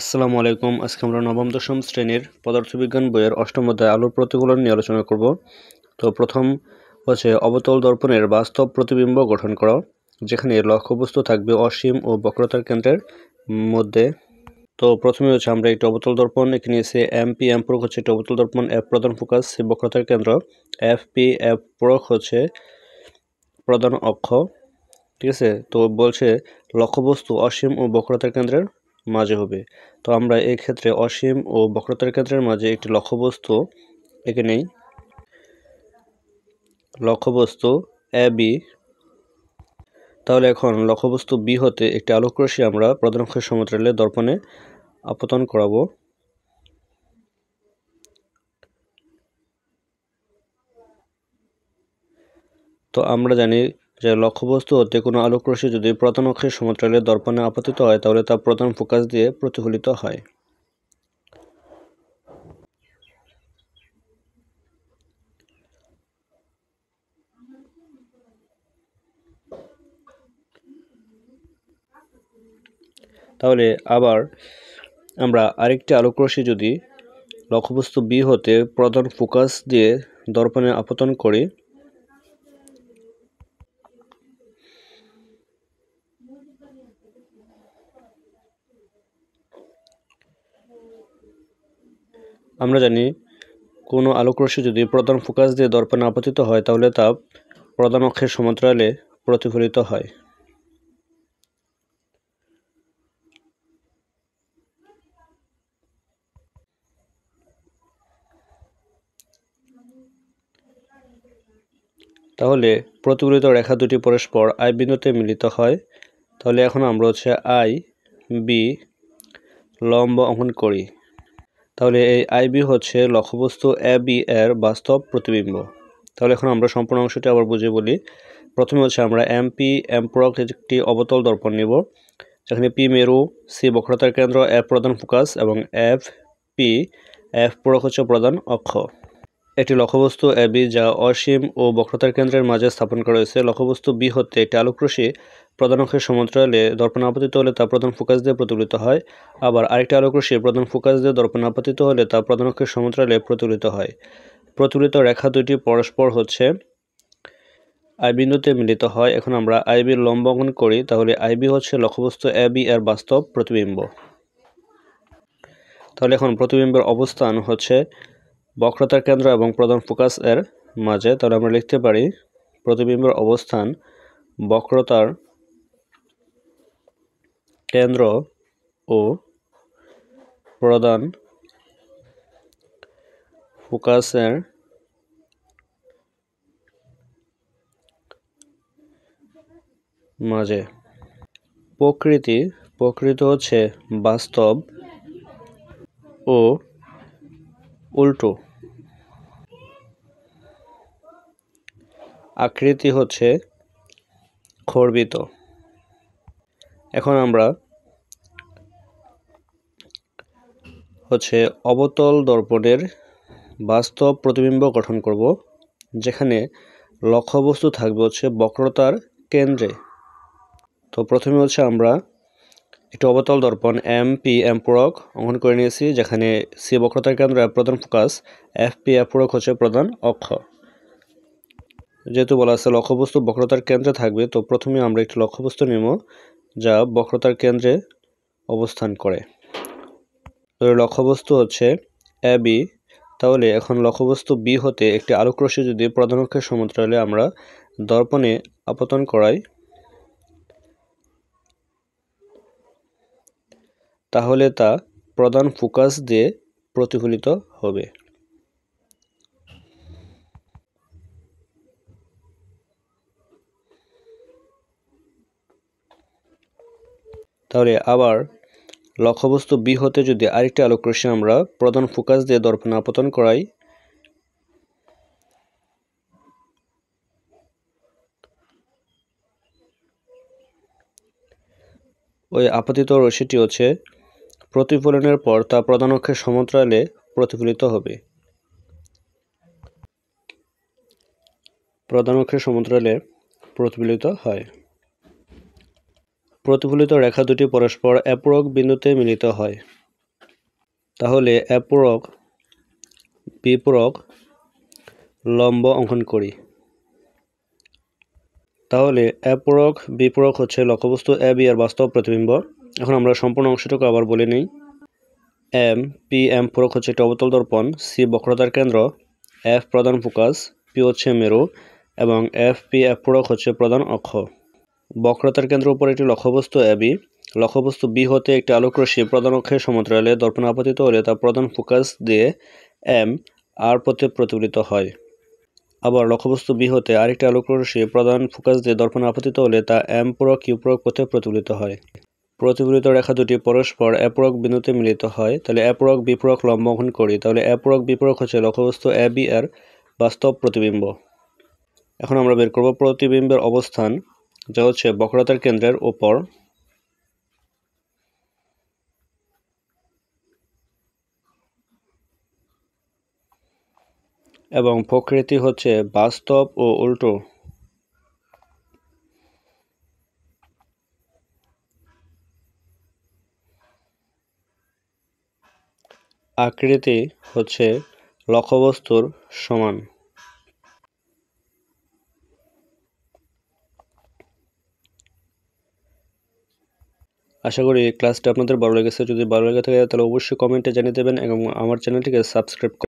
আসসালামু আলাইকুম। আজকে আমরা নবম দশম শ্রেণীর পদার্থবিজ্ঞান বইয়ের অষ্টম অধ্যায় আলোর প্রতিফলন নিয়ে আলোচনা করব। তো প্রথম হচ্ছে অবতল দর্পণের বাস্তব প্রতিবিম্ব গঠন করা, যেখানে লক্ষ্যবস্তু থাকবে অসীম ও বক্রতার কেন্দ্রের মধ্যে। তো প্রথমে হচ্ছে আমরা একটি অবতল দর্পণ এঁকে নিয়েছি। এমপি এম প্রয়োগ হচ্ছে একটি অবতল দর্পণ, এফ প্রধান ফোকাস, সি বক্রতার কেন্দ্র, এফ পি এফ প্রয়োগ হচ্ছে প্রধান অক্ষ। ঠিক আছে, তো বলছে লক্ষ্যবস্তু অসীম ও বক্রতার কেন্দ্রের মাঝে হবে। তো আমরা এই ক্ষেত্রে অসীম ও বক্রতার কেন্দ্রের মাঝে একটি লক্ষ্যবস্তু এঁকে নেই। লক্ষ্যবস্তু এ বি। তাহলে এখন লক্ষ্যবস্তু বি হতে একটি আলোকরশ্মি আমরা প্রধান অক্ষের সমান্তরালে দর্পণে আপতন করাবো। তো আমরা জানি যে লক্ষ্যবস্তু হতে কোনো আলোকরশ্মি যদি প্রধান অক্ষের সমান্তরালে দর্পণে আপতিত হয় তাহলে তা প্রধান ফোকাস দিয়ে প্রতিফলিত হয়। তাহলে আবার আমরা আরেকটি আলোকরশ্মি যদি লক্ষ্যবস্তু বি হতে প্রধান ফোকাস দিয়ে দর্পণে আপতন করি, আমরা জানি কোনো আলোকরশ্মি যদি প্রধান ফোকাস দিয়ে দর্পণে আপতিত হয় তাহলে তা প্রধান অক্ষের সমান্তরালে প্রতিফলিত হয়। তাহলে প্রতিফলিত রেখা দুটি পরস্পর আই বিন্দুতে মিলিত হয়। তাহলে এখন আমরা হচ্ছে আই বি লম্ব অঙ্কন করি। তাহলে এই আই বি হচ্ছে লক্ষ্যবস্তু এ বি এর বাস্তব প্রতিবিম্ব। তাহলে এখন আমরা সম্পূর্ণ অংশটি আবার বুঝিয়ে বলি। প্রথমে হচ্ছে আমরা এমপি এম প্রয়োগ একটি অবতল দর্পণ নিব, যেখানে পি মেরু, সি বক্রতার কেন্দ্র, এফ প্রধান ফোকাস এবং এফ পি এফ প্রয়োগ হচ্ছে প্রধান অক্ষ। একটি লক্ষ্যবস্তু এ বি যা অসীম ও বক্রতার কেন্দ্রের মাঝে স্থাপন করা হয়েছে। লক্ষ্যবস্তু বি হতে একটি আলোকরশ্মি প্রধান অক্ষের সমান্তরালে দর্পণে আপতিত হলে তা প্রধান ফোকাস দিয়ে প্রতিফলিত হয়। আবার আরেকটি আলোকরশ্মি প্রধান ফোকাস দিয়ে দর্পণে আপতিত হলে তা প্রধান অক্ষের সমান্তরালে প্রতিফলিত হয়। প্রতিফলিত রেখা দুটি পরস্পর হচ্ছে আই বিন্দুতে মিলিত হয়। এখন আমরা আই বির লম্ব অঙ্কন করি। তাহলে আই বি হচ্ছে লক্ষ্যবস্তু এ বি এর বাস্তব প্রতিবিম্ব। তাহলে এখন প্রতিবিম্বের অবস্থান হচ্ছে বক্রতার কেন্দ্র এবং প্রধান ফোকাস এর মাঝে। তাহলে আমরা লিখতে পারি প্রতিবিম্বের অবস্থান বক্রতার কেন্দ্র ও প্রধান ফোকাসের মাঝে। প্রকৃতি হচ্ছে বাস্তব ও উল্টো। আকৃতি হচ্ছে খর্বিত। এখন আমরা হচ্ছে অবতল দর্পণের বাস্তব প্রতিবিম্ব গঠন করব, যেখানে লক্ষ্যবস্তু থাকবে হচ্ছে বক্রতার কেন্দ্রে। তো প্রথমে হচ্ছে আমরা একটি অবতল দর্পণ এম পি এম প্রয়োগ অঙ্কন করে নিয়েছি, যেখানে সি বক্রতার কেন্দ্র প্রধান ফোকাস, এফ পি এফ প্রয়োগ হচ্ছে প্রধান অক্ষ। যেহেতু বলা আছে লক্ষ্যবস্তু বক্রতার কেন্দ্রে থাকবে, তো প্রথমে আমরা একটি লক্ষ্যবস্তু নেব যা বক্রতার কেন্দ্রে অবস্থান করে। তো লক্ষ্যবস্তু হচ্ছে এ বি। তাহলে এখন লক্ষ্যবস্তু বি হতে একটি আলোকরশ্মি যদি প্রধান অক্ষের সমান্তরালে আমরা দর্পণে আপতন করাই, তাহলে তা প্রধান ফোকাস দিয়ে প্রতিফলিত হবে। তাহলে আবার লক্ষ্যবস্তু বি হতে যদি আরেকটি আলোকরশ্মি আমরা প্রধান ফোকাস দিয়ে দর্পণে আপতন করাই, ওই আপতিত রশ্মিটি হচ্ছে প্রতিফলনের পর তা প্রধান অক্ষের সমান্তরালে প্রতিফলিত হবে। প্রধান অক্ষের সমান্তরালে প্রতিফলিত হয়। প্রতিফলিত রেখা দুটি পরস্পর অপূরক বিন্দুতে মিলিত হয়। তাহলে এ পূরক বি পূরক লম্ব অঙ্কন করি। তাহলে এ পূরক বি পূরক হচ্ছে লক্ষ্যবস্তু এ বি এর বাস্তব প্রতিবিম্ব। এখন আমরা সম্পূর্ণ অংশটুকু আবার বলে নিই। এম পি এম পূরক হচ্ছে একটি অবতল দর্পণ, সি বক্রতার কেন্দ্র, এফ প্রধান ফোকাস, পি হচ্ছে মেরু এবং এফ পি এফ পূরক হচ্ছে প্রধান অক্ষ। বক্রতার কেন্দ্রের উপর একটি লক্ষ্যবস্তু এ বি, লক্ষ্যবস্তু বি হতে একটি আলোকরশ্মি প্রধান অক্ষের সমান্তরালে দর্পণে আপতিত হলে তা প্রধান ফোকাস দিয়ে এম আর পথে প্রতিফলিত হয়। আবার লক্ষ্যবস্তু বি হতে আরেকটি আলোকরশ্মি প্রধান ফোকাস দিয়ে দর্পণে আপতিত হলে তা এম পূরক কিউ পূরক পথে প্রতিফলিত হয়। প্রতিফলিত রেখা দুটি পরস্পর এ পূরক বিন্দুতে মিলিত হয়। তাহলে এ পূরক বি পূরক লম্ব অঙ্কন করি। তাহলে এ পূরক বি পূরক হচ্ছে লক্ষ্যবস্তু এ বি এর বাস্তব প্রতিবিম্ব। এখন আমরা বের করব প্রতিবিম্বের অবস্থান, যা হচ্ছে বক্রতার কেন্দ্রের উপর। এবং প্রকৃতি হচ্ছে বাস্তব ও উল্টো। আকৃতি হচ্ছে লক্ষ্যবস্তুর সমান। আশা করি ক্লাসটা আপনাদের ভালো লেগেছে। যদি ভালো লেগে থাকে তাহলে অবশ্যই কমেন্টে জানিয়ে দেবেন এবং আমার চ্যানেলটিকে সাবস্ক্রাইব